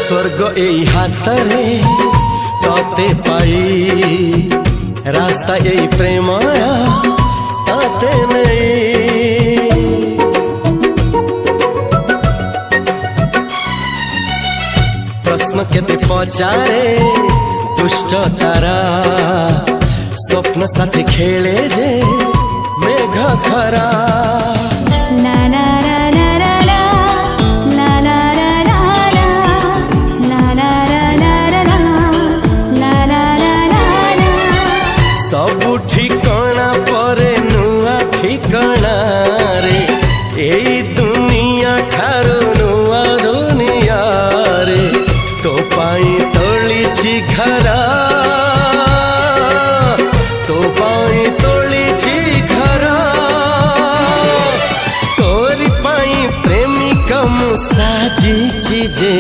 स्वर्ग एई हातरे तते पाई रास्ता एई प्रेमया ताते नहीं। प्रश्न केते पचारे दुष्ट तारा स्वप्न साथी खेले जे मेघ खरा। ला ला ला ला ला ला ला ला ला ला ला ला ला ला ला। सबु ठिकाना परे नुआ ठिकाना रे एई दुनिया ठारू नुआ दुनिया रे। तो पाई तोलिछि घरा तो पाई तोलिछि घरा तोरी पाई प्रेमिका मु साजिछि जे